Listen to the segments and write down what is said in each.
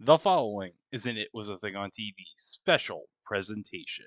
The following is an It Was a Thing on TV special presentation.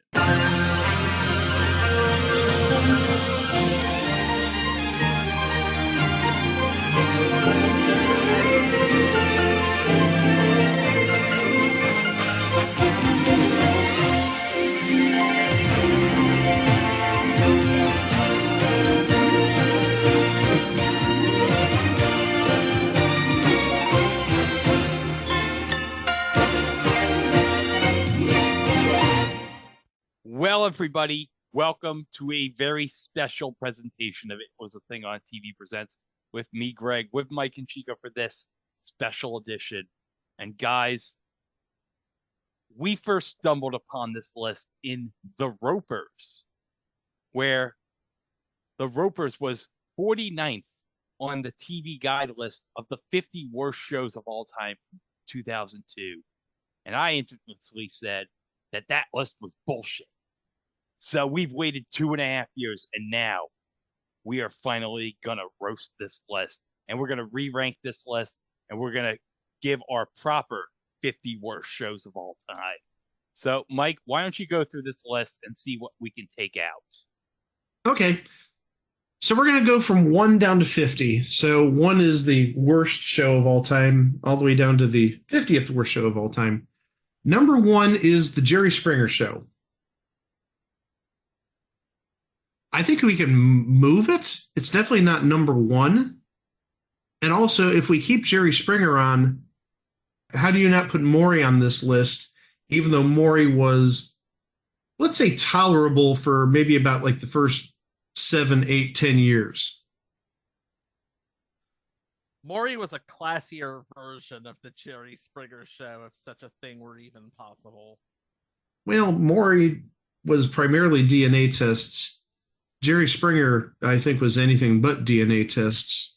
Well, everybody, welcome to a very special presentation of It Was a Thing on TV Presents with me, Greg, with Mike and Chico for this special edition. And guys, we first stumbled upon this list in The Ropers, where The Ropers was 49th on the TV Guide list of the 50 worst shows of all time from 2002. And I infamously said that that list was bullshit. So we've waited 2.5 years, and now we are finally going to roast this list. And we're going to re-rank this list, and we're going to give our proper 50 worst shows of all time. So, Mike, why don't you go through this list and see what we can take out? Okay. So we're going to go from 1 down to 50. So 1 is the worst show of all time, all the way down to the 50th worst show of all time. Number 1 is The Jerry Springer Show. I think we can move it. It's definitely not number 1. And also, if we keep Jerry Springer on, how do you not put Maury on this list, even though Maury was, let's say, tolerable for maybe about like the first 7, 8, 10 years? Maury was a classier version of the Jerry Springer Show, if such a thing were even possible. Well, Maury was primarily DNA tests. Jerry Springer, I think, was anything but DNA tests.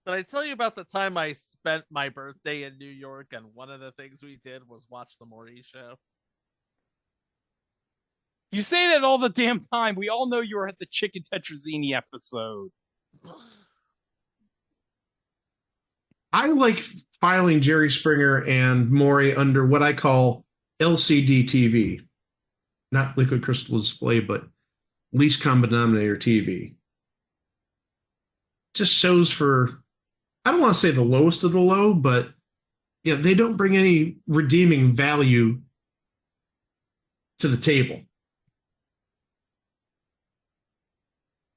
Did I tell you about the time I spent my birthday in New York and one of the things we did was watch the Maury Show? You say that all the damn time. We all know you were at the Chicken Tetrazzini episode. I like filing Jerry Springer and Maury under what I call LCD TV. Not liquid crystal display, but least common denominator TV. Just shows for, I don't want to say the lowest of the low, but yeah, they don't bring any redeeming value to the table.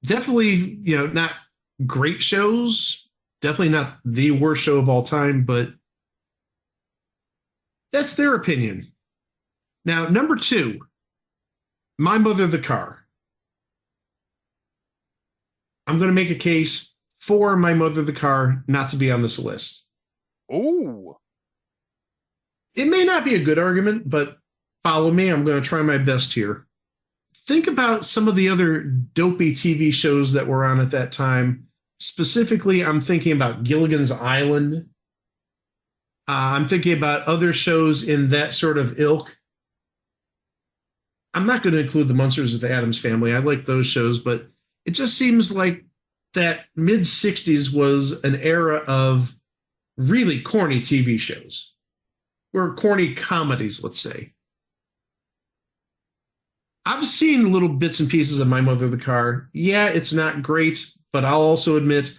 Definitely, not great shows. Definitely not the worst show of all time, but that's their opinion. Now, number 2, My Mother the Car. I'm going to make a case for My Mother the Car not to be on this list. Ooh. It may not be a good argument, but follow me. I'm going to try my best here. Think about some of the other dopey TV shows that were on at that time. Specifically, I'm thinking about Gilligan's Island. I'm thinking about other shows in that sort of ilk. I'm not going to include the Monsters of the Addams Family. I like those shows, but it just seems like that mid-60s was an era of really corny TV shows. Or corny comedies, let's say. I've seen little bits and pieces of My Mother the Car. Yeah, it's not great, but I'll also admit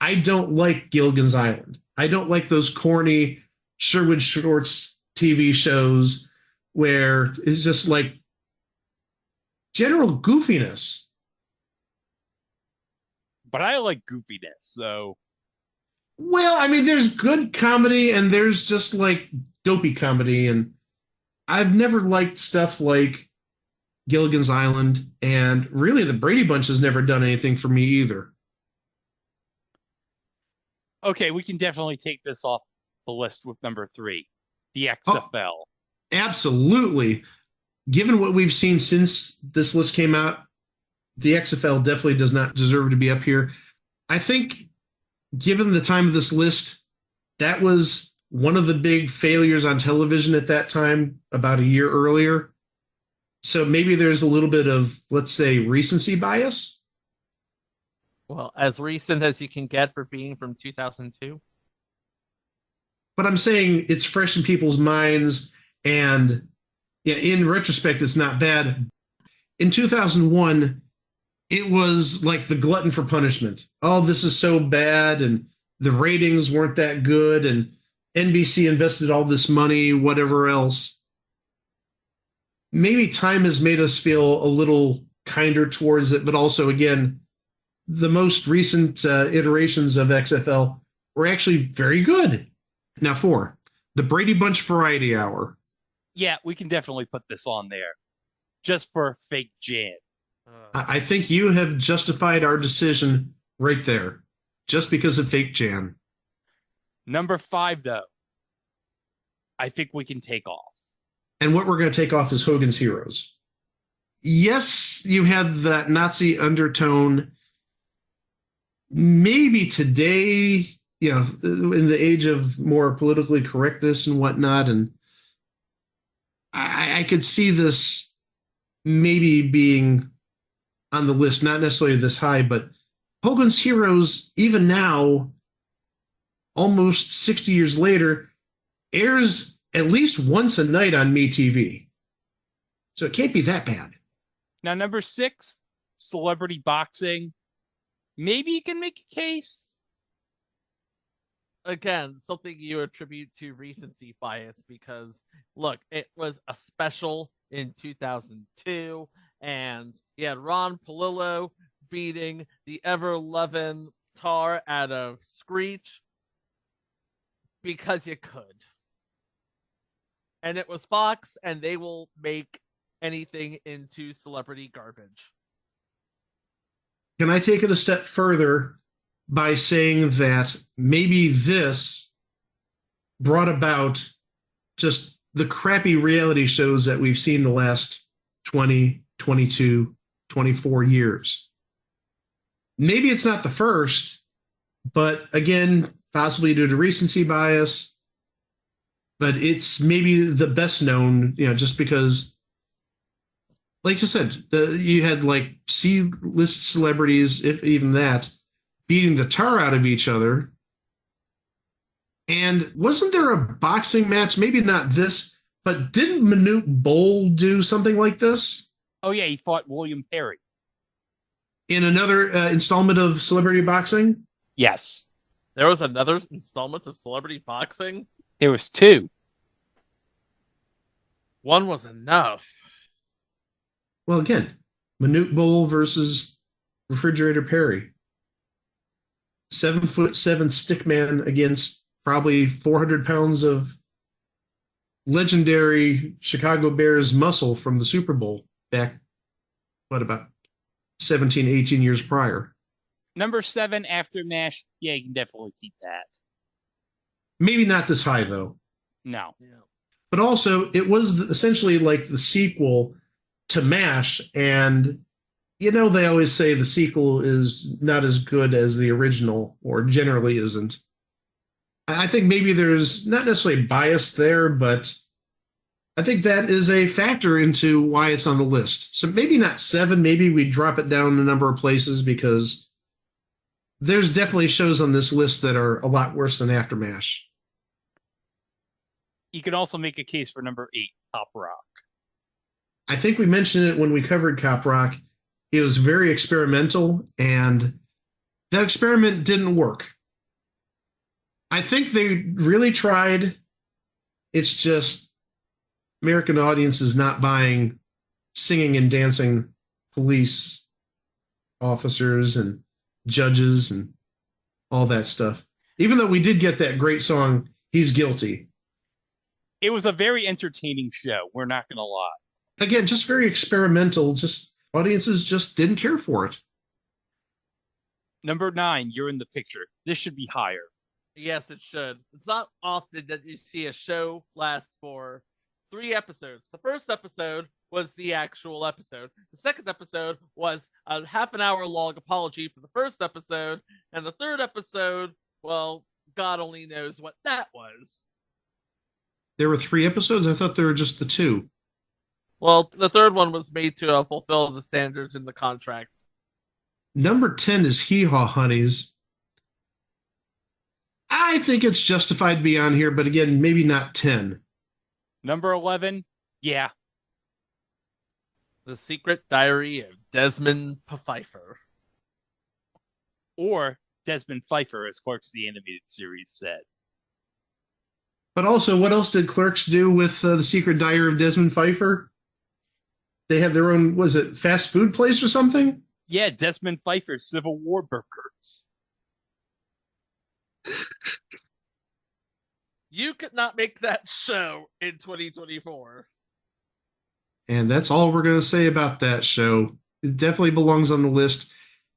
I don't like Gilligan's Island. I don't like those corny Sherwood Schwartz TV shows where it's just like general goofiness. But I like goofiness, so. Well, I mean, there's good comedy and there's just like dopey comedy. And I've never liked stuff like Gilligan's Island. And really, the Brady Bunch has never done anything for me either. Okay, we can definitely take this off the list with number 3, the XFL. Oh, absolutely. Given what we've seen since this list came out, the XFL definitely does not deserve to be up here. I think, given the time of this list, that was one of the big failures on television at that time, about a year earlier. So maybe there's a little bit of, let's say, recency bias. Well, as recent as you can get for being from 2002. but I'm saying it's fresh in people's minds, and yeah, in retrospect, it's not bad. In 2001, it was like the glutton for punishment. Oh, this is so bad, and the ratings weren't that good, and NBC invested all this money, whatever else. Maybe time has made us feel a little kinder towards it, but also, again, the most recent iterations of XFL were actually very good. Now, for the Brady Bunch Variety Hour, Yeah, we can definitely put this on there just for fake Jan. I think you have justified our decision right there, just because of fake Jan. Number 5, though, I think we can take off. And what we're going to take off is Hogan's Heroes. Yes, you have that Nazi undertone. Maybe today, in the age of more politically correctness and whatnot, and I could see this maybe being on the list, not necessarily this high, but Hogan's Heroes, even now, almost 60 years later, airs at least once a night on MeTV. So it can't be that bad. Now, number 6, celebrity boxing. Maybe you can make a case. Again, something you attribute to recency bias because, look, it was a special in 2002, and you had Ron Palillo beating the ever-loving tar out of Screech because you could. And it was Fox, and they will make anything into celebrity garbage. Can I take it a step further by saying that maybe this brought about just the crappy reality shows that we've seen the last 20, 22, 24 years? Maybe it's not the first, but again, possibly due to recency bias, but it's maybe the best known, just because, like you said, you had like C-list celebrities, if even that, beating the tar out of each other. And wasn't there a boxing match? Maybe not this, but didn't Manute Bol do something like this Oh, yeah, he fought William Perry. in another installment of Celebrity Boxing? Yes, There was another installment of celebrity boxing. there was 2. One was enough. Well, again, Manute Bol versus Refrigerator Perry. 7'7" stickman against probably 400 pounds of legendary Chicago Bears muscle from the Super Bowl back, about 17, 18 years prior. Number 7, After MASH. Yeah, you can definitely keep that. Maybe not this high, though. No. Yeah. But also, it was essentially like the sequel to MASH, and they always say the sequel is not as good as the original, or generally isn't. I think maybe there's not necessarily bias there, but I think that is a factor into why it's on the list. So maybe not 7, maybe we drop it down a number of places, because there's definitely shows on this list that are a lot worse than After MASH. You can also make a case for number 8, Top Rock. I think we mentioned it when we covered Cop Rock. It was very experimental, and that experiment didn't work. I think they really tried. It's just American audience is not buying singing and dancing police officers and judges and all that stuff. Even though we did get that great song, He's Guilty. It was a very entertaining show. We're not going to lie. Again, just very experimental. Just audiences just didn't care for it. Number 9, You're in the Picture. This should be higher. Yes, it should. It's not often that you see a show last for 3 episodes. The first episode was the actual episode. The second episode was a half an hour long apology for the first episode. And the third episode, well, God only knows what that was. There were 3 episodes? I thought there were just the 2. Well, the third one was made to fulfill the standards in the contract. Number 10 is Hee Haw Honeys. I think it's justified to be on here, but again, maybe not 10. Number 11, yeah. The Secret Diary of Desmond Pfeiffer. Or Desmond Pfeiffer, as Clerks the Animated Series said. But also, what else did Clerks do with the Secret Diary of Desmond Pfeiffer? They had their own, was it fast food place or something? Yeah, Desmond Pfeiffer's Civil War burgers. You could not make that show in 2024. And that's all we're going to say about that show. It definitely belongs on the list.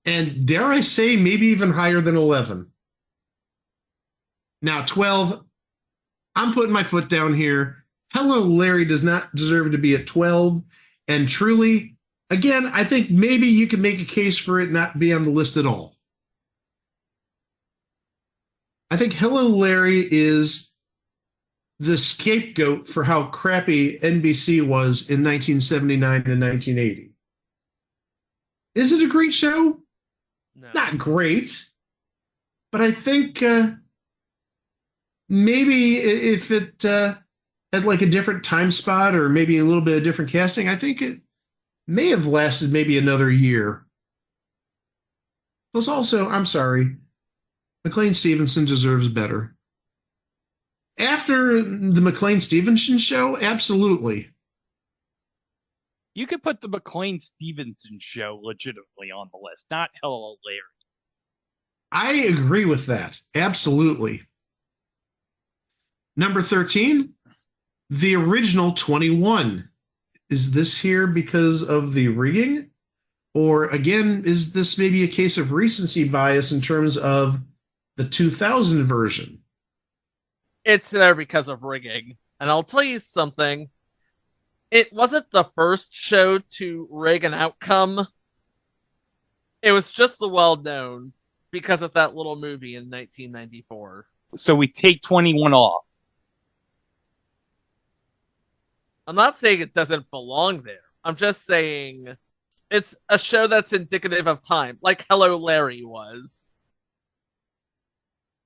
And dare I say, maybe even higher than 11. Now, 12, I'm putting my foot down here. Hello, Larry does not deserve to be at 12. And truly, again, I think maybe you can make a case for it not be on the list at all. I think Hello, Larry is the scapegoat for how crappy NBC was in 1979 and 1980. Is it a great show? No. Not great. But I think maybe if it had like a different time spot or maybe a little bit of different casting, I think it may have lasted maybe another year. Plus, also, I'm sorry, McLean Stevenson deserves better. After the McLean Stevenson show, absolutely. You could put the McLean Stevenson show legitimately on the list, not Hello Larry. I agree with that. Absolutely. Number 13, the original 21. Is this here because of the rigging? Or again, is this maybe a case of recency bias in terms of the 2000 version? It's there because of rigging. And I'll tell you something. It wasn't the first show to rig an outcome. It was just the well known because of that little movie in 1994. So we take 21 off. I'm not saying it doesn't belong there. I'm just saying it's a show that's indicative of time, like Hello Larry was.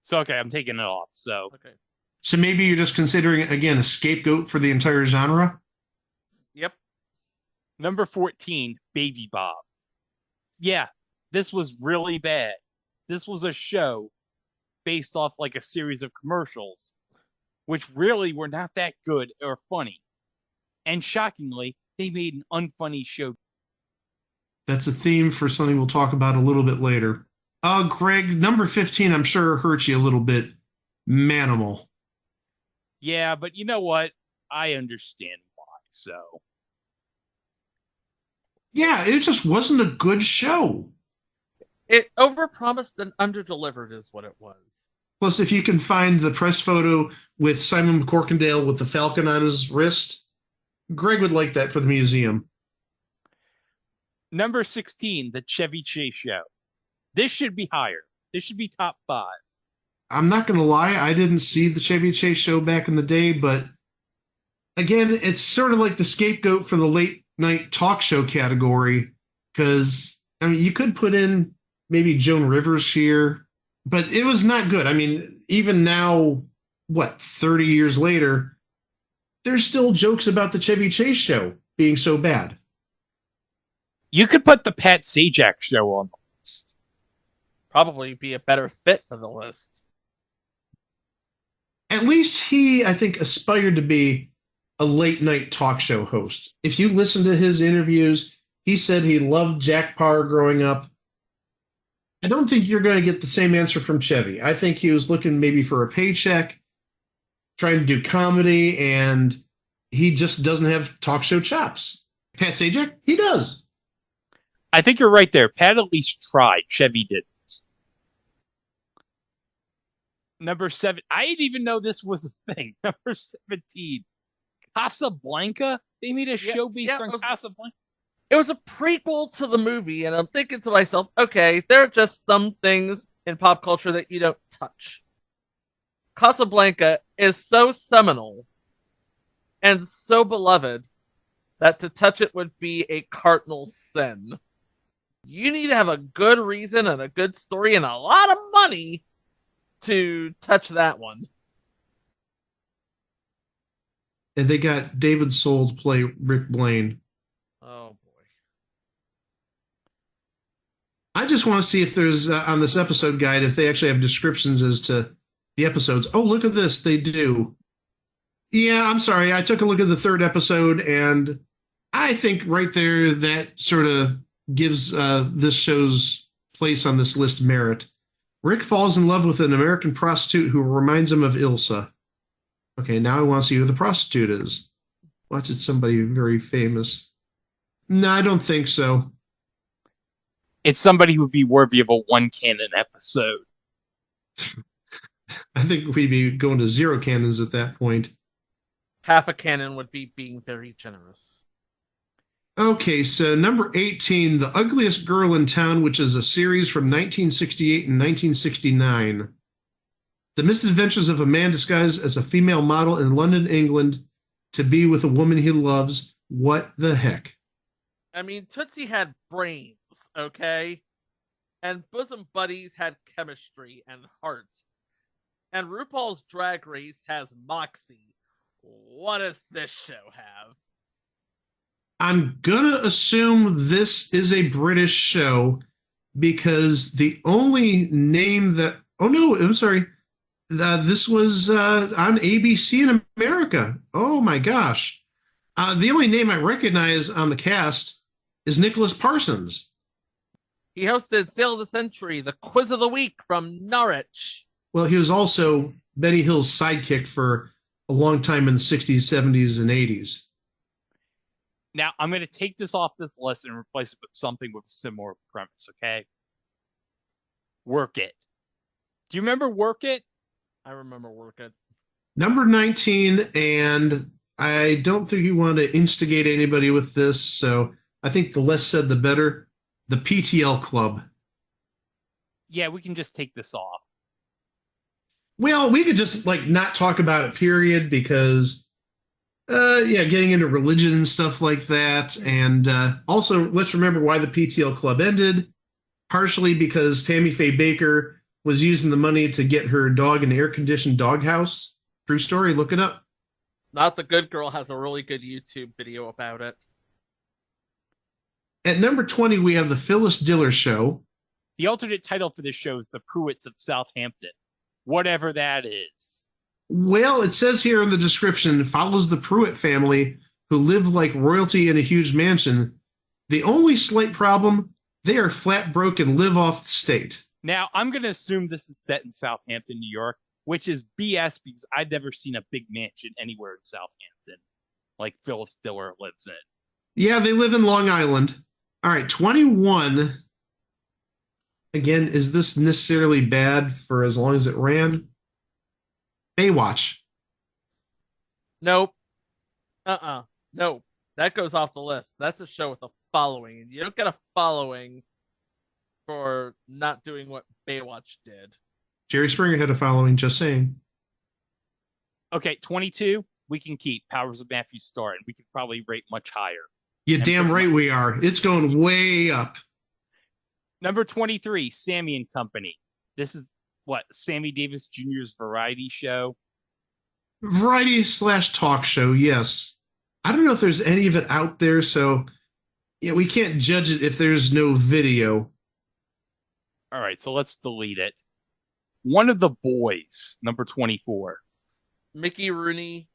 So, okay, I'm taking it off. So, Okay. So maybe you're just considering, again, a scapegoat for the entire genre? Yep. number 14, Baby Bob. Yeah, this was really bad. This was a show based off like a series of commercials, which really were not that good or funny. And shockingly, they made an unfunny show. That's a theme for something we'll talk about a little bit later. Greg, number 15, I'm sure hurts you a little bit. Manimal. Yeah, but you know what? I understand why. So, Yeah, it just wasn't a good show. It overpromised and underdelivered is what it was. Plus, if you can find the press photo with Simon Corkindale with the falcon on his wrist, Greg would like that for the museum. number 16, The Chevy Chase Show. This should be higher. This should be top 5. I'm not going to lie, I didn't see the Chevy Chase show back in the day, but again, it's sort of like the scapegoat for the late night talk show category because, I mean, you could put in maybe Joan Rivers here, but it was not good. I mean, even now, what, 30 years later, there's still jokes about the Chevy Chase show being so bad. You could put the Pat Sajak show on the list. Probably be a better fit for the list. At least he, I think, aspired to be a late night talk show host. If you listen to his interviews, he said he loved Jack Parr growing up. I don't think you're going to get the same answer from Chevy. I think he was looking maybe for a paycheck, trying to do comedy, and he just doesn't have talk show chops. Pat Sajak, he does. I think you're right there. Pat at least tried. Chevy didn't. Number 7, I didn't even know this was a thing. Number 17, Casablanca. They made a show based on Casablanca. It was a prequel to the movie, and I'm thinking to myself, okay, there are just some things in pop culture that you don't touch. Casablanca is so seminal and so beloved that to touch it would be a cardinal sin. You need to have a good reason and a good story and a lot of money to touch that one. And they got David Soul to play Rick Blaine. Oh boy. I just want to see if there's on this episode guide if they actually have descriptions as to the episodes. Oh, look at this. They do. Yeah, I'm sorry. I took a look at the third episode, and I think right there that sort of gives this show's place on this list merit. Rick falls in love with an American prostitute who reminds him of Ilsa. Okay, now I want to see who the prostitute is. Watch it, somebody very famous. No, I don't think so. It's somebody who would be worthy of a one canon episode. I think we'd be going to zero cannons at that point. Half a cannon would be being very generous. Okay, so number 18, The Ugliest Girl in Town, which is a series from 1968 and 1969. The misadventures of a man disguised as a female model in London, England, to be with a woman he loves. What the heck? I mean, Tootsie had brains, okay? And Bosom Buddies had chemistry and heart. And RuPaul's Drag Race has moxie. What does this show have? I'm gonna assume this is a British show because the only name that oh no, I'm sorry, this was on ABC in America. Oh my gosh, the only name I recognize on the cast is Nicholas Parsons. He hosted Sale of the Century, the Quiz of the Week from Norwich. Well, he was also Benny Hill's sidekick for a long time in the 60s, 70s, and 80s. Now, I'm going to take this off this list and replace it with something with a similar premise, okay? Work It. Do you remember Work It? I remember Work It. Number 19, and I don't think you want to instigate anybody with this, so I think the less said the better. The PTL Club. Yeah, we can just take this off. Well, we could just not talk about it, period, because getting into religion and stuff like that. And also, let's remember why the PTL Club ended. Partially because Tammy Faye Baker was using the money to get her dog an air-conditioned doghouse. True story, look it up. Not the Good Girl has a really good YouTube video about it. At number 20, we have The Phyllis Diller Show. The alternate title for this show is The Pruitts of Southampton. Whatever that is. Well, it says here in the description, follows the Pruitt family who live like royalty in a huge mansion. The only slight problem, they are flat broke and live off the state. Now, I'm going to assume this is set in Southampton, New York, which is BS because I've never seen a big mansion anywhere in Southampton like Phyllis Diller lives in. Yeah, they live in Long Island. All right, 21. Again, is this necessarily bad for as long as it ran? Baywatch. Nope. Nope. That goes off the list. That's a show with a following. And you don't get a following for not doing what Baywatch did. Jerry Springer had a following, just saying. Okay, 22, we can keep Powers of Matthew Star, and we could probably rate much higher. You damn right we are. It's going way up. Number 23, Sammy and Company. This is what, Sammy Davis Jr.'s variety show? Variety / talk show, yes. I don't know if there's any of it out there, so yeah, we can't judge it if there's no video. All right, so let's delete it. One of the Boys, number 24. Mickey Rooney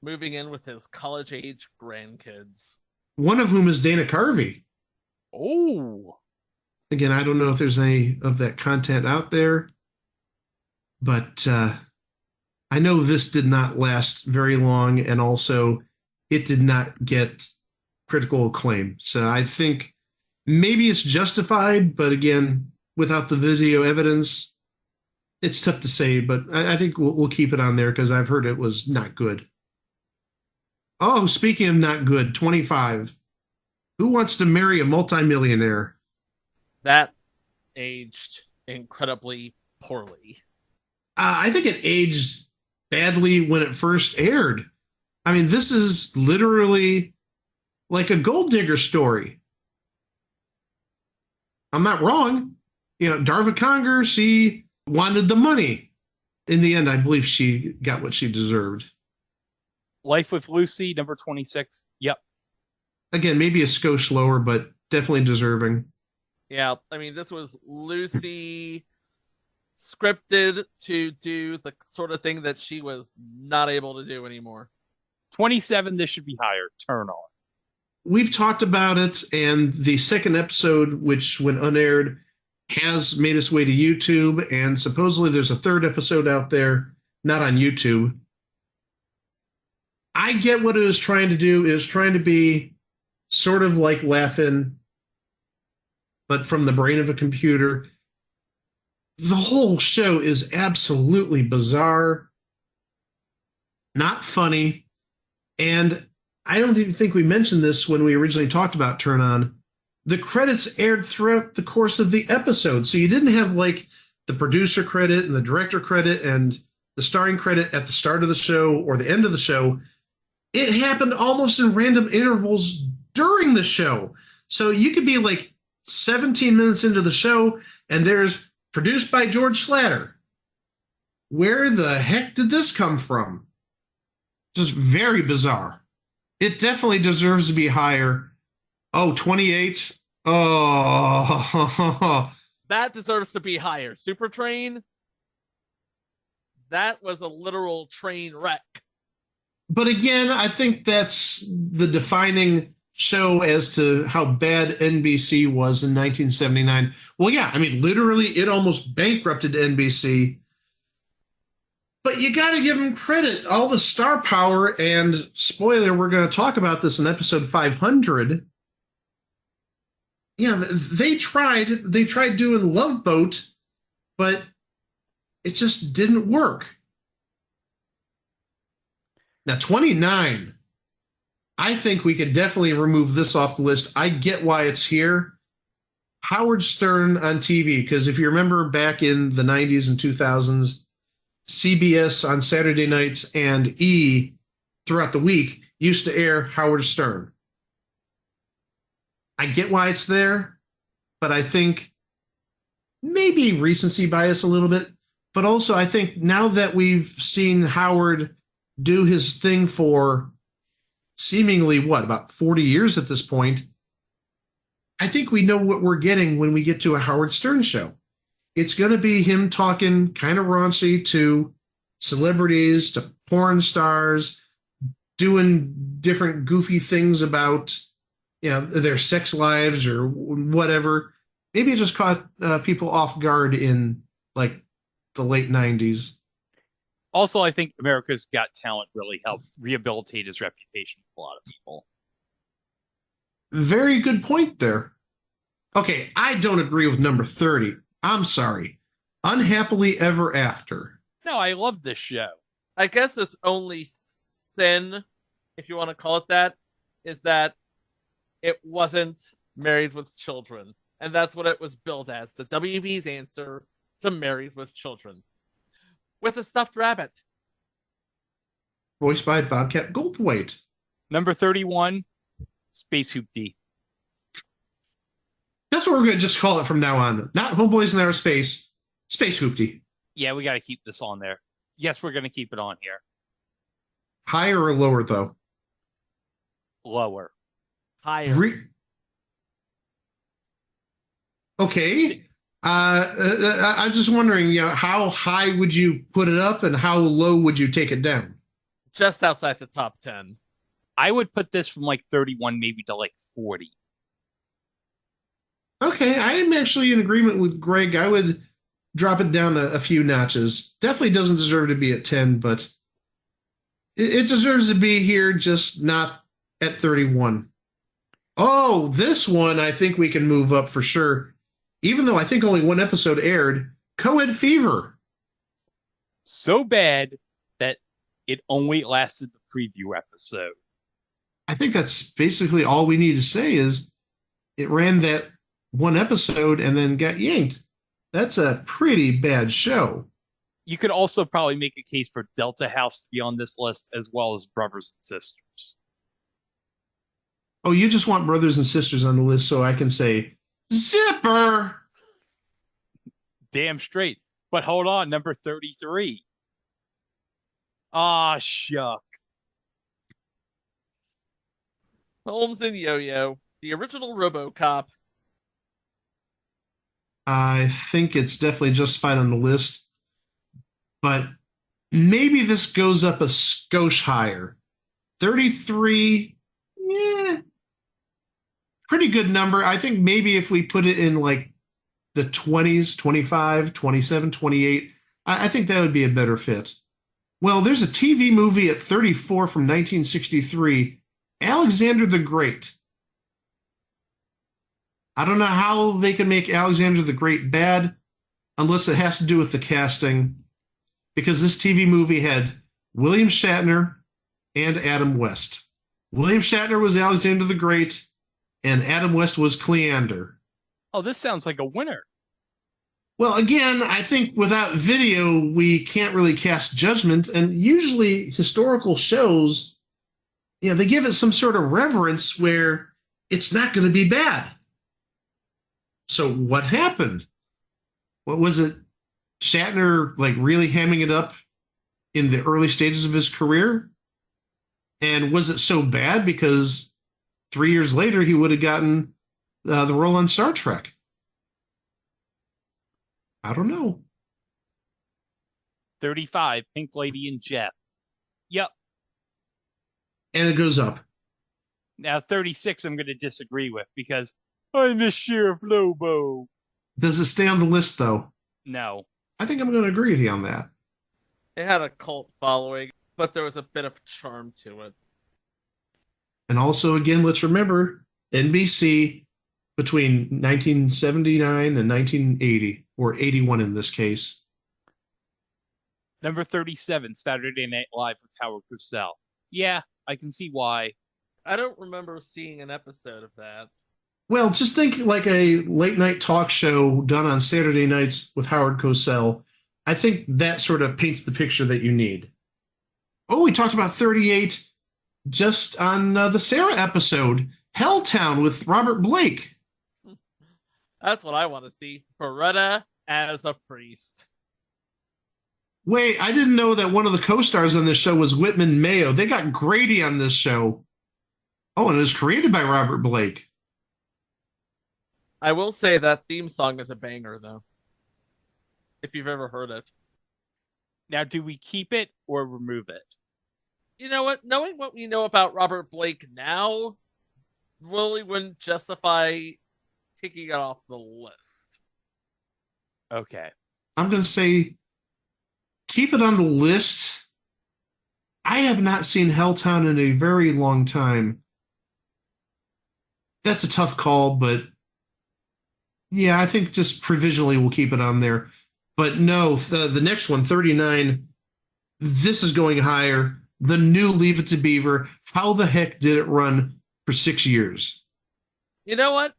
moving in with his college-age grandkids. One of whom is Dana Carvey. Oh. Again, I don't know if there's any of that content out there, but I know this did not last very long, and also it did not get critical acclaim. So I think maybe it's justified, but again, without the video evidence, it's tough to say. But I think we'll keep it on there because I've heard it was not good. Oh, speaking of not good, 25. Who wants to marry a multimillionaire? That aged incredibly poorly. I think it aged badly when it first aired. I mean, this is literally like a gold digger story. I'm not wrong. You know, Darva Conger, she wanted the money. in the end, I believe she got what she deserved. Life with Lucy, number 26. Yep. Again, maybe a skosh lower, but definitely deserving. Yeah, I mean, this was Lucy scripted to do the sort of thing that she was not able to do anymore. 27, this should be higher. Turn on. We've talked about it, and the second episode, which went unaired, has made its way to YouTube, and supposedly there's a third episode out there, not on YouTube. I get what it was trying to do. It was trying to be sort of like Laughing, but from the brain of a computer. The whole show is absolutely bizarre, not funny, and I don't even think we mentioned this when we originally talked about Turn On. The credits aired throughout the course of the episode, so you didn't have like the producer credit and the director credit and the starring credit at the start of the show or the end of the show. It happened almost in random intervals during the show. So you could be like 17 minutes into the show and there's produced by George Slatter. Where the heck did this come from? Just very bizarre. It definitely deserves to be higher. Oh, 28. Oh, That deserves to be higher. Super Train, that was a literal train wreck. but again, I think that's the defining show as to how bad NBC was in 1979. Well, yeah, I mean, literally, it almost bankrupted NBC. But you got to give them credit. All the star power, and spoiler, we're going to talk about this in episode 500. Yeah, they tried. They tried doing Love Boat, but it just didn't work. Now, 29. I think we could definitely remove this off the list. I get why it's here. Howard Stern on TV, because if you remember back in the 90s and 2000s, CBS on Saturday nights and E throughout the week used to air Howard Stern. I get why it's there, but I think maybe recency bias a little bit. But also, I think now that we've seen Howard do his thing for seemingly, about 40 years at this point, I think we know what we're getting when we get to a Howard Stern show. It's going to be him talking kind of raunchy to celebrities, to porn stars, doing different goofy things about, their sex lives or whatever. Maybe it just caught people off guard in like the late 90s. Also, I think America's Got Talent really helped rehabilitate his reputation with a lot of people. Very good point there. Okay, I don't agree with number 30. I'm sorry. Unhappily Ever After. No, I love this show. I guess its only sin, if you want to call it that, is that it wasn't Married with Children. And that's what it was billed as, the WB's answer to Married with Children. With a stuffed rabbit. Voiced by Bobcat Goldthwait. Number 31, Space Hoop D. That's what we're going to just call it from now on. Not Homeboys in Outer Space, Space Hoopty. Yeah, we got to keep this on there. Yes, we're going to keep it on here. Higher or lower, though? Lower. Higher. Okay. I'm just wondering, how high would you put it up and how low would you take it down? Just outside the top 10. I would put this from like 31 maybe to like 40. Okay, I am actually in agreement with Greg. I would drop it down a few notches. Definitely doesn't deserve to be at 10, but it deserves to be here, just not at 31. Oh, this one I think we can move up for sure. Even though I think only one episode aired, Co-ed Fever. So bad that it only lasted the preview episode. I think that's basically all we need to say is it ran that one episode and then got yanked. That's a pretty bad show. You could also probably make a case for Delta House to be on this list as well as Brothers and Sisters. Oh, you just want Brothers and Sisters on the list so I can say, Zipper! Damn straight. But hold on, number 33. Ah, shuck. Holmes and Yo-Yo, the original RoboCop. I think it's definitely justified on the list, but maybe this goes up a skosh higher. 33, yeah, pretty good number. I think maybe if we put it in like the 20s, 25, 27, 28, I think that would be a better fit. Well, there's a TV movie at 34 from 1963, Alexander the Great. I don't know how they can make Alexander the Great bad unless it has to do with the casting, because this TV movie had William Shatner and Adam West. William Shatner was Alexander the Great, and Adam West was Cleander. Oh, this sounds like a winner. Well, again, I think without video, we can't really cast judgment. And usually, historical shows, they give it some sort of reverence where it's not going to be bad. So, what happened? What was it? Shatner, like, really hamming it up in the early stages of his career? And was it so bad because 3 years later he would have gotten the role on Star Trek? I don't know. 35, Pink Lady and Jeff. Yep. And it goes up. Now 36, I'm going to disagree with because I miss Sheriff Lobo. Does it stay on the list, though? No. I think I'm going to agree with you on that. It had a cult following, but there was a bit of charm to it. And also, again, let's remember NBC between 1979 and 1980, or 81 in this case. Number 37, Saturday Night Live with Howard Cosell. Yeah, I can see why. I don't remember seeing an episode of that. Well, just think like a late night talk show done on Saturday nights with Howard Cosell. I think that sort of paints the picture that you need. Oh, we talked about 38 just on the Sarah episode, Helltown with Robert Blake. That's what I want to see. Beretta as a priest. Wait, I didn't know that one of the co-stars on this show was Whitman Mayo. They got Grady on this show. Oh, and it was created by Robert Blake. I will say that theme song is a banger, though. If you've ever heard it. Now, do we keep it or remove it? You know what? Knowing what we know about Robert Blake now really wouldn't justify taking it off the list. Okay. I'm going to say keep it on the list. I have not seen Helltown in a very long time. That's a tough call, but yeah, I think just provisionally we'll keep it on there. But no, the next one, 39, this is going higher. The new Leave It to Beaver. How the heck did it run for 6 years? You know what?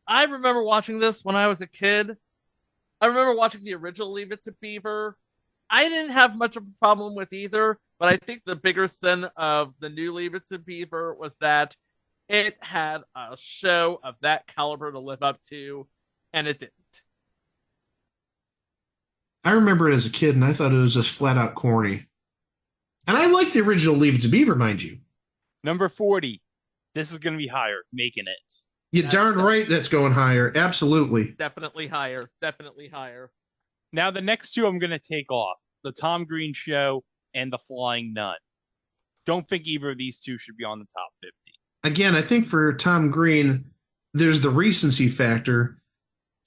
I remember watching this when I was a kid. I remember watching the original Leave It to Beaver. I didn't have much of a problem with either, but I think the bigger sin of the new Leave It to Beaver was that it had a show of that caliber to live up to, and it didn't. I remember it as a kid, and I thought it was just flat out corny. And I like the original Leave It to Beaver, mind you. Number 40. This is going to be higher. Making it. You darn right that's going higher. Absolutely. Definitely higher. Definitely higher. Now, the next two I'm going to take off. The Tom Green Show and The Flying Nun. Don't think either of these two should be on the top 50. Again, I think for Tom Green, there's the recency factor.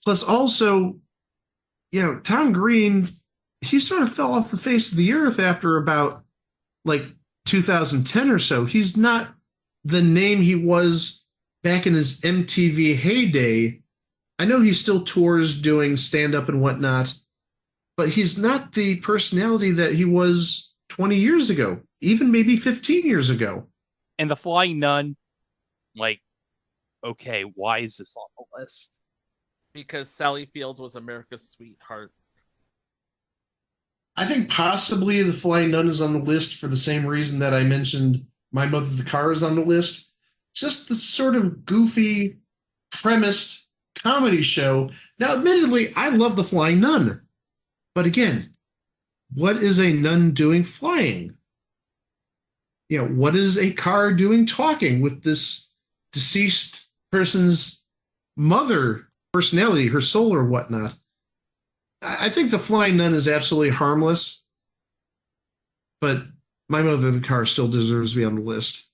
Plus, also, Tom Green, he sort of fell off the face of the earth after about like 2010 or so. He's not the name he was back in his MTV heyday. I know he still tours doing stand-up and whatnot, but he's not the personality that he was 20 years ago, even maybe 15 years ago. And The Flying Nun, okay, why is this on the list? Because Sally Field was America's sweetheart. I think possibly The Flying Nun is on the list for the same reason that I mentioned My Mother the Car is on the list. Just the sort of goofy, premised comedy show. Now, admittedly, I love The Flying Nun. But again, what is a nun doing flying? What is a car doing talking with this deceased person's mother personality, her soul or whatnot? I think the flying nun is absolutely harmless, but my mother the car still deserves to be on the list.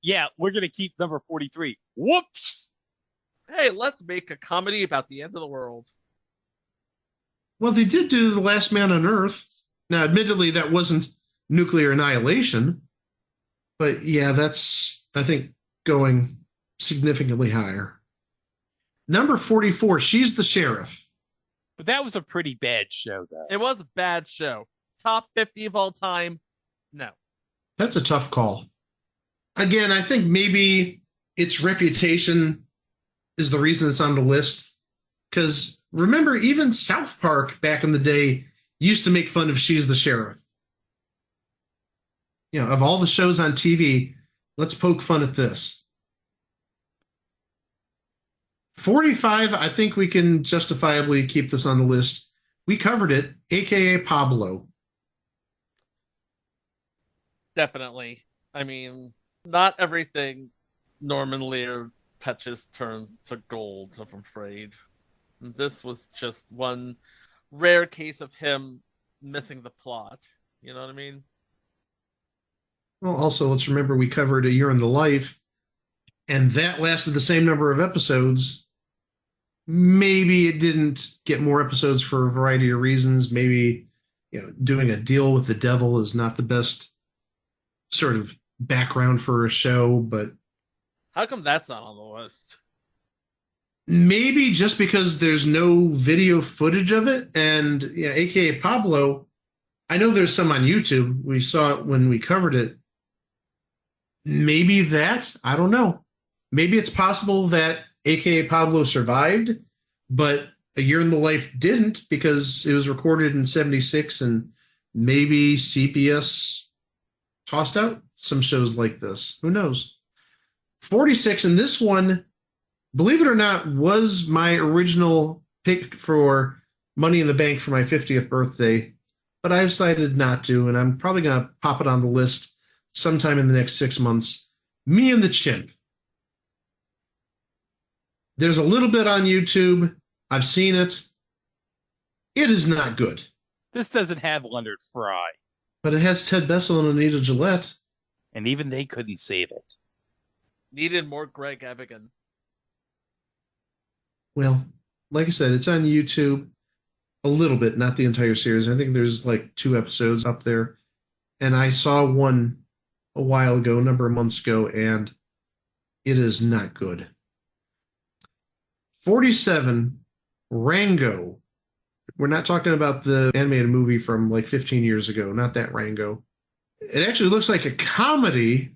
Yeah, we're gonna keep number 43. Whoops. Hey, let's make a comedy about the end of the world. Well, they did do The Last Man on Earth. Now, admittedly, that wasn't nuclear annihilation, but yeah, that's, I think, going significantly higher. Number 44, She's the Sheriff. But that was a pretty bad show, though. It was a bad show. Top 50 of all time? No. That's a tough call. Again, I think maybe its reputation is the reason it's on the list. Because remember, even South Park back in the day used to make fun of She's the Sheriff. Of all the shows on TV, let's poke fun at this. 45, I think we can justifiably keep this on the list. We covered it, aka Pablo. Definitely. I mean, not everything Norman Lear touches turns to gold, I'm afraid. This was just one rare case of him missing the plot. You know what I mean? Well, also, let's remember we covered A Year in the Life, and that lasted the same number of episodes. Maybe it didn't get more episodes for a variety of reasons. Maybe, doing a deal with the devil is not the best sort of background for a show, but how come that's not on the list? Maybe just because there's no video footage of it, and aka Pablo, I know there's some on YouTube. We saw it when we covered it. Maybe that, I don't know. Maybe it's possible that aka Pablo survived, but A Year in the Life didn't because it was recorded in 76, and maybe CPS tossed out some shows like this. Who knows? 46, and this one, believe it or not, was my original pick for Money in the Bank for my 50th birthday, but I decided not to, and I'm probably going to pop it on the list sometime in the next 6 months. Me and the Chimp. There's a little bit on YouTube. I've seen it. It is not good. This doesn't have Leonard Fry. But it has Ted Bessel and Anita Gillette. And even they couldn't save it. Needed more Greg Evigan. Well, like I said, it's on YouTube a little bit, not the entire series. I think there's like 2 episodes up there. And I saw one a while ago, a number of months ago, and it is not good. 47, Rango. We're not talking about the animated movie from like 15 years ago, not that Rango. It actually looks like a comedy.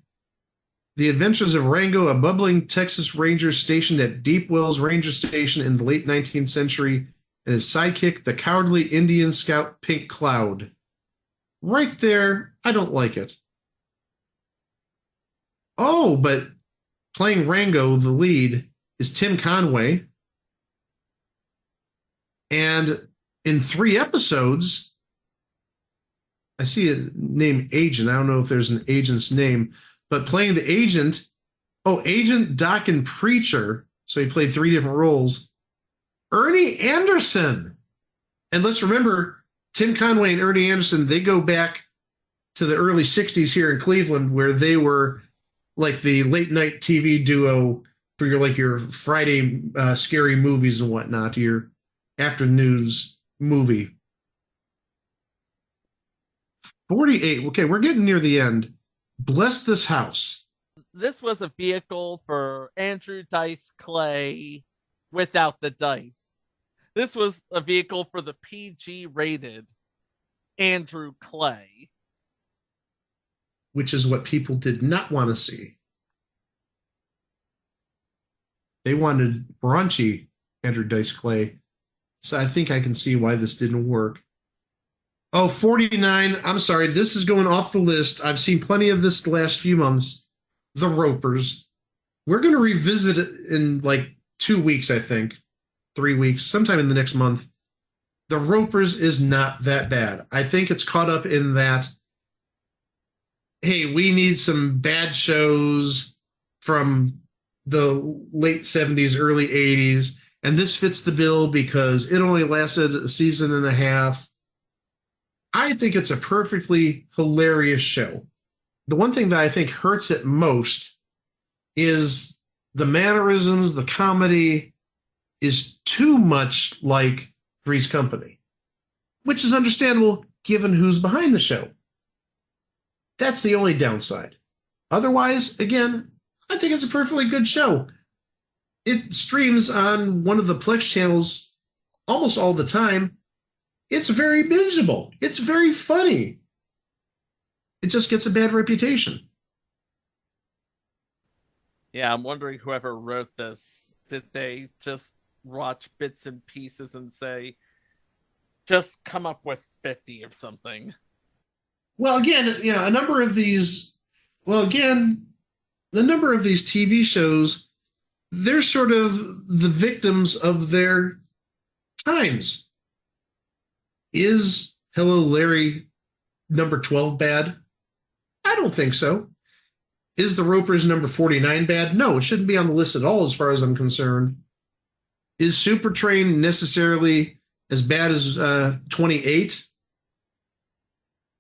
The Adventures of Rango, a bubbling Texas Ranger stationed at Deep Wells Ranger Station in the late 19th century, and his sidekick, the cowardly Indian scout Pink Cloud. Right there, I don't like it. Oh, but playing Rango, the lead, is Tim Conway. And in 3 episodes, I see a name Agent. I don't know if there's an agent's name, but playing the agent, Agent, Doc, and Preacher. So he played 3 different roles. Ernie Anderson. And let's remember, Tim Conway and Ernie Anderson, they go back to the early 60s here in Cleveland, where they were like the late night TV duo for your Friday scary movies and whatnot, your after news movie. 48. Okay, we're getting near the end. Bless This House. This was a vehicle for Andrew Dice Clay without the dice. This was a vehicle for the PG rated Andrew Clay. Which is what people did not want to see. They wanted raunchy Andrew Dice Clay. So I think I can see why this didn't work. 49. I'm sorry. This is going off the list. I've seen plenty of this the last few months. The Ropers. We're going to revisit it in like 2 weeks, I think. 3 weeks, sometime in the next month. The Ropers is not that bad. I think it's caught up in that, hey, we need some bad shows from the late 70s, early 80s, and this fits the bill because it only lasted a season and a half. I think it's a perfectly hilarious show. The one thing that I think hurts it most is the mannerisms, the comedy is too much like Three's Company, which is understandable given who's behind the show. That's the only downside. Otherwise, again, I think it's a perfectly good show. It streams on one of the Plex channels almost all the time. It's very bingeable. It's very funny. It just gets a bad reputation. Yeah, I'm wondering whoever wrote this, did they just watch bits and pieces and say, just come up with 50 of something? Well, again, yeah, a number of these, well, again, the number of these TV shows, they're sort of the victims of their times. Is Hello Larry number 12 bad? I don't think so. Is the Ropers number 49 bad? No, it shouldn't be on the list at all as far as I'm concerned. Is Super Train necessarily as bad as 28?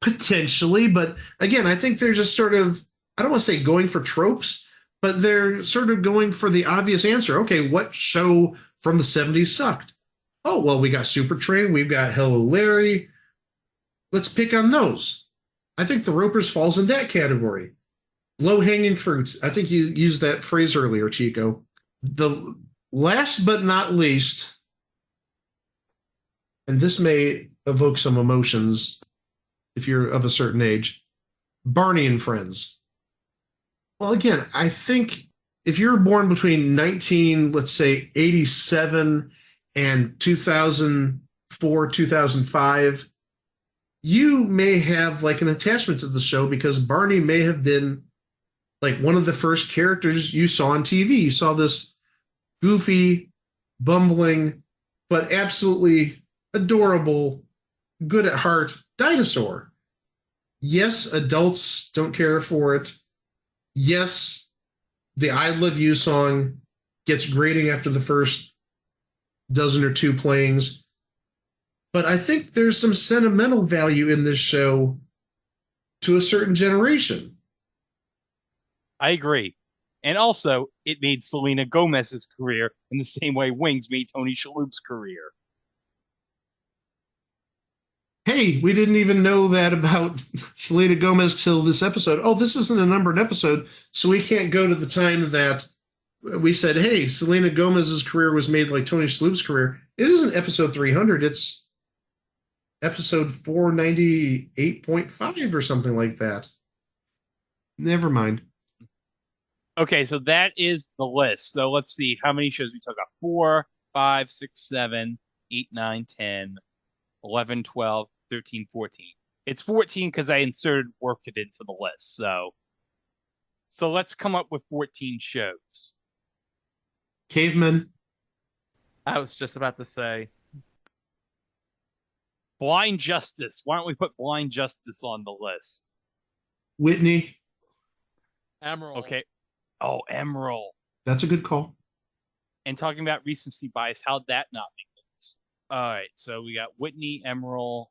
Potentially, but again, I think they're just sort of, I don't want to say going for tropes, but they're sort of going for the obvious answer. Okay, what show from the 70s sucked? Oh, well, we got Super Train, we've got Hello Larry. Let's pick on those. I think the Ropers falls in that category. Low hanging fruit. I think you used that phrase earlier, Chico. The last but not least, and this may evoke some emotions if you're of a certain age, Barney and Friends. Well, again, I think if you're born between 19, let's say 87 and 2004, 2005, you may have like an attachment to the show because Barney may have been like one of the first characters you saw on TV. You saw this goofy, bumbling, but absolutely adorable, good at heart dinosaur. Yes, adults don't care for it. Yes, the I Love You song gets grating after the first dozen or two playings. But I think there's some sentimental value in this show to a certain generation. I agree. And also, it made Selena Gomez's career in the same way Wings made Tony Shalhoub's career. Hey, we didn't even know that about Selena Gomez till this episode. Oh, this isn't a numbered episode, so we can't go to the time that we said, hey, Selena Gomez's career was made like Tony Shalhoub's career. It isn't episode 300. It's episode 498.5 or something like that. Never mind. Okay, so that is the list. So let's see how many shows we took off. 4, 5, 6, 7, 8, 9, 10, 11, 12, 13, 14. It's 14 because I inserted work it into the list. So let's come up with 14 shows. Cavemen. I was just about to say, Blind Justice. Why don't we put Blind Justice on the list? Whitney. Emerald. Okay. Oh, Emerald. That's a good call. And talking about recency bias, how'd that not make the list? All right, so we got Whitney, Emerald.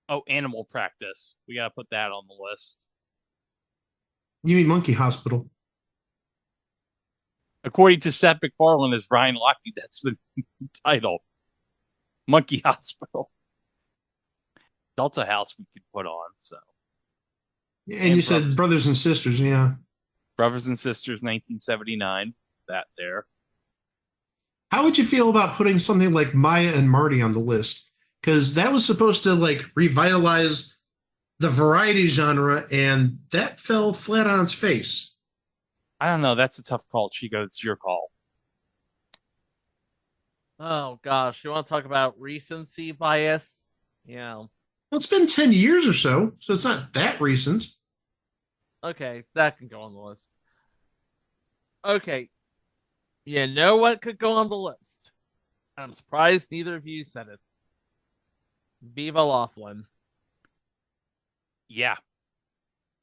Oh, Animal Practice. We got to put that on the list. You mean Monkey Hospital? According to Seth MacFarlane as Ryan Lochte, that's the title. Monkey Hospital. Delta House we could put on, so. And you said Brothers and Sisters, yeah. Brothers and Sisters, 1979. That there. How would you feel about putting something like Maya and Marty on the list? Because that was supposed to like revitalize the variety genre, and that fell flat on its face. I don't know. That's a tough call, Chico. It's your call. Oh gosh, you want to talk about recency bias? Yeah. Well, it's been 10 years or so, so it's not that recent. Okay, that can go on the list. Okay. You know what could go on the list? I'm surprised neither of you said it. Viva Laughlin. Yeah,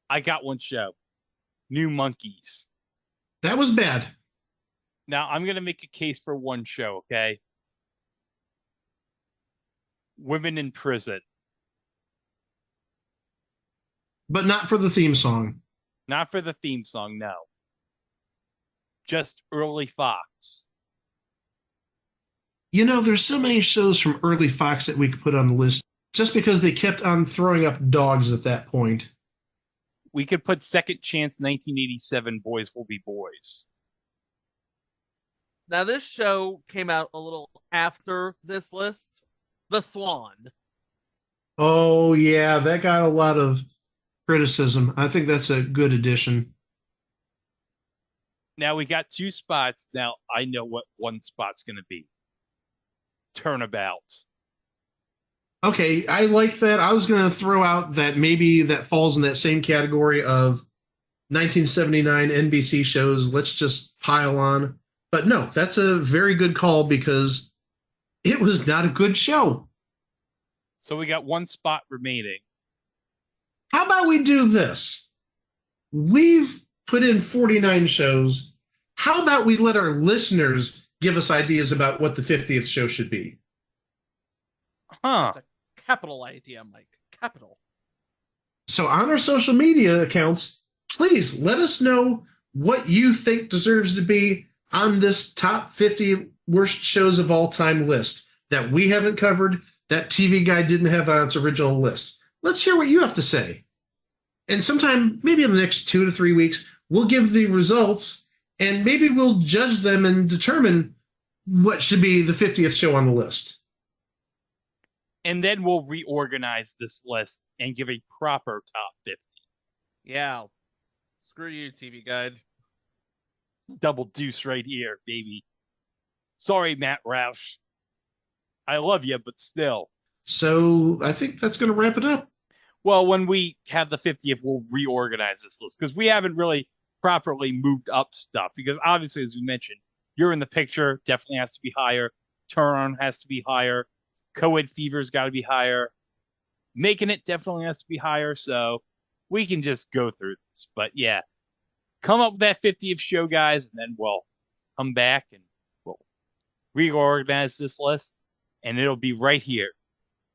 I got one show. New Monkeys. That was bad. Now I'm gonna make a case for one show, okay? Women in Prison. But not for the theme song. Not for the theme song, no. Just early Fox. You know, there's so many shows from early Fox that we could put on the list just because they kept on throwing up dogs at that point. We could put Second Chance 1987 Boys Will Be Boys. Now, this show came out a little after this list. The Swan. Oh, yeah, that got a lot of criticism. I think that's a good addition. Now we got two spots. Now I know what one spot's going to be. Turnabout. Okay, I like that. I was going to throw out that maybe that falls in that same category of 1979 NBC shows. Let's just pile on. But no, that's a very good call because it was not a good show. So we got one spot remaining. How about we do this? We've put in 49 shows. How about we let our listeners give us ideas about what the 50th show should be? Huh. That's a capital idea, Mike. Capital. So on our social media accounts, please let us know what you think deserves to be on this top 50 worst shows of all time list that we haven't covered, that TV Guide didn't have on its original list. Let's hear what you have to say. And sometime, maybe in the next 2 to 3 weeks, we'll give the results and maybe we'll judge them and determine what should be the 50th show on the list. And then we'll reorganize this list and give a proper top 50. Yeah. Screw you, TV Guide. Double deuce right here, baby. Sorry, Matt Roush. I love you, but still. So I think that's going to wrap it up. Well, when we have the 50th, we'll reorganize this list because we haven't really properly moved up stuff. Because obviously, as we mentioned, You're in the Picture definitely has to be higher. Turn On has to be higher. Co-ed Fever's got to be higher. Making It definitely has to be higher. So we can just go through this. But yeah, come up with that 50th show, guys, and then we'll come back and we'll reorganize this list. And it'll be right here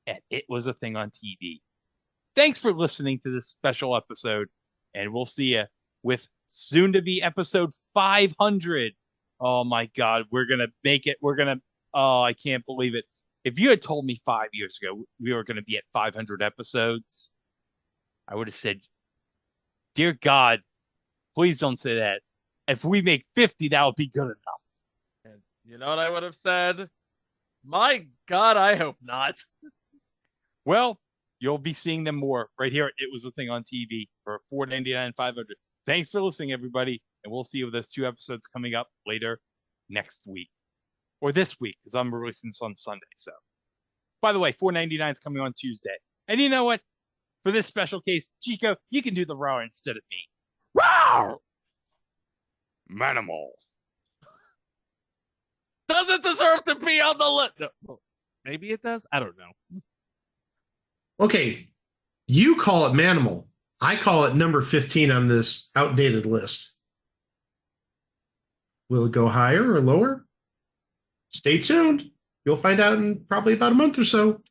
at It Was a Thing on TV. Thanks for listening to this special episode, and we'll see you with soon to be episode 500. Oh my God, we're gonna make it. Oh, I can't believe it. If you had told me 5 years ago we were gonna be at 500 episodes, I would have said, "Dear God, please don't say that. If we make 50, that would be good enough." And you know what I would have said? My God, I hope not. Well, you'll be seeing them more right here. It Was a Thing on TV for $4.99 500. Thanks for listening, everybody, and we'll see you with those 2 episodes coming up later next week or this week because I'm releasing this on Sunday. So, by the way, $4.99 is coming on Tuesday. And you know what? For this special case, Chico, you can do the roar instead of me. Roar! Manimal. Does it deserve to be on the list? No. Maybe it does. I don't know. Okay, you call it Manimal. I call it number 15 on this outdated list. Will it go higher or lower? Stay tuned. You'll find out in probably about a month or so.